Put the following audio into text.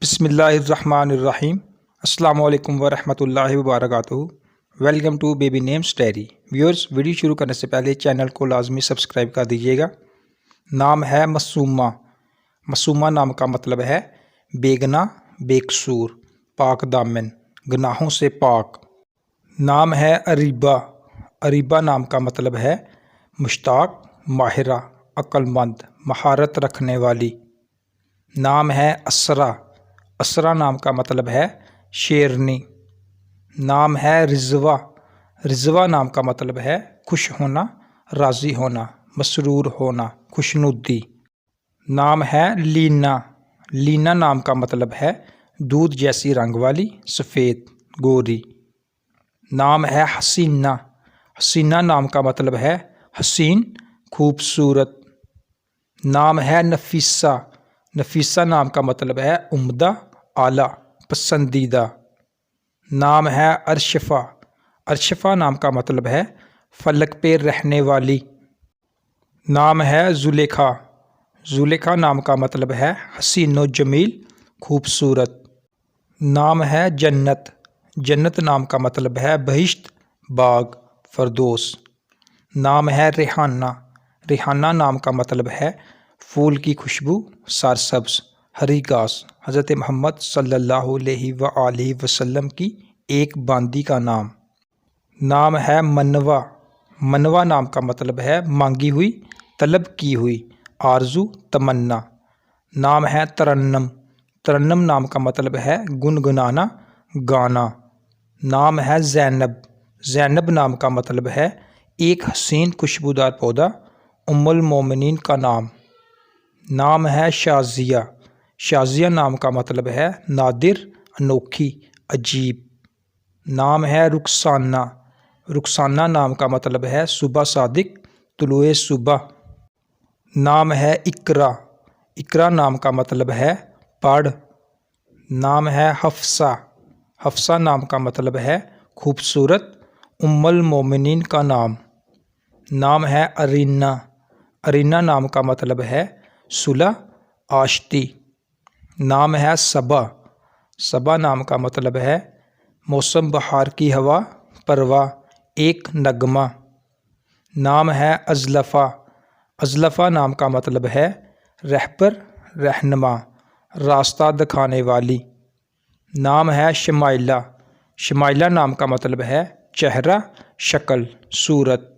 بسم اللہ الرحمن الرحیم۔ السلام علیکم ورحمۃ اللہ وبرکاتہ۔ Welcome to baby names diary. Viewers, video شروع کرنے سے پہلے چینل کو لازمی سبسکرائب کر دیجیے گا۔ نام ہے معصومہ۔ معصومہ نام کا مطلب ہے بے گناہ، بے قصور، پاک دامن، گناہوں سے پاک۔ نام ہے اریبہ۔ اریبہ نام کا مطلب ہے مشتاق، ماہرہ، عقل مند، مہارت رکھنے والی۔ نام ہے اسرا۔ اسرا نام کا مطلب ہے شیرنی۔ نام ہے رضوہ۔ رضوہ نام کا مطلب ہے خوش ہونا، راضی ہونا، مسرور ہونا، خوشنودی۔ نام ہے لینا۔ لینا نام کا مطلب ہے دودھ جیسی رنگ والی، سفید، گوری۔ نام ہے حسینہ۔ حسینہ نام کا مطلب ہے حسین، خوبصورت۔ نام ہے نفیسہ۔ نفیسہ نام کا مطلب ہے عمدہ، اعلیٰ، پسندیدہ۔ نام ہے ارشفہ۔ ارشفہ نام کا مطلب ہے فلک پہ رہنے والی۔ نام ہے زلیخا۔ زلیخا نام کا مطلب ہے حسین و جمیل، خوبصورت۔ نام ہے جنت۔ جنت نام کا مطلب ہے بہشت، باغ، فردوس۔ نام ہے ریحانہ۔ ریحانہ نام کا مطلب ہے پھول کی خوشبو، سرسبز، ہری گھاس۔ حضرت محمد صلی اللہ علیہ وآلہ وسلم کی ایک باندی کا نام۔ نام ہے منوا۔ منوا نام کا مطلب ہے مانگی ہوئی، طلب کی ہوئی، آرزو، تمنا۔ نام ہے ترنم۔ ترنم نام کا مطلب ہے گنگنانا، گانا۔ نام ہے زینب۔ زینب نام کا مطلب ہے ایک حسین خوشبودار پودا، ام المومنین کا نام۔ نام ہے شازیہ۔ شازیہ نام کا مطلب ہے نادر، انوکھی، عجیب۔ نام ہے رخسانہ۔ رخسانہ نام کا مطلب ہے صبح صادق، طلوع صبح۔ نام ہے اقرا۔ اقرا نام کا مطلب ہے پڑھ۔ نام ہے حفصہ۔ حفصہ نام کا مطلب ہے خوبصورت، ام المومنین کا نام۔ نام ہے ارینا۔ ارینا نام کا مطلب ہے صلح، آشتی۔ نام ہے صبا۔ صبا نام کا مطلب ہے موسم بہار کی ہوا، پروا، ایک نغمہ۔ نام ہے ازلفہ۔ ازلفہ نام کا مطلب ہے رہبر، رہنما، راستہ دکھانے والی۔ نام ہے شمائلہ۔ شمائلہ نام کا مطلب ہے چہرہ، شکل، صورت۔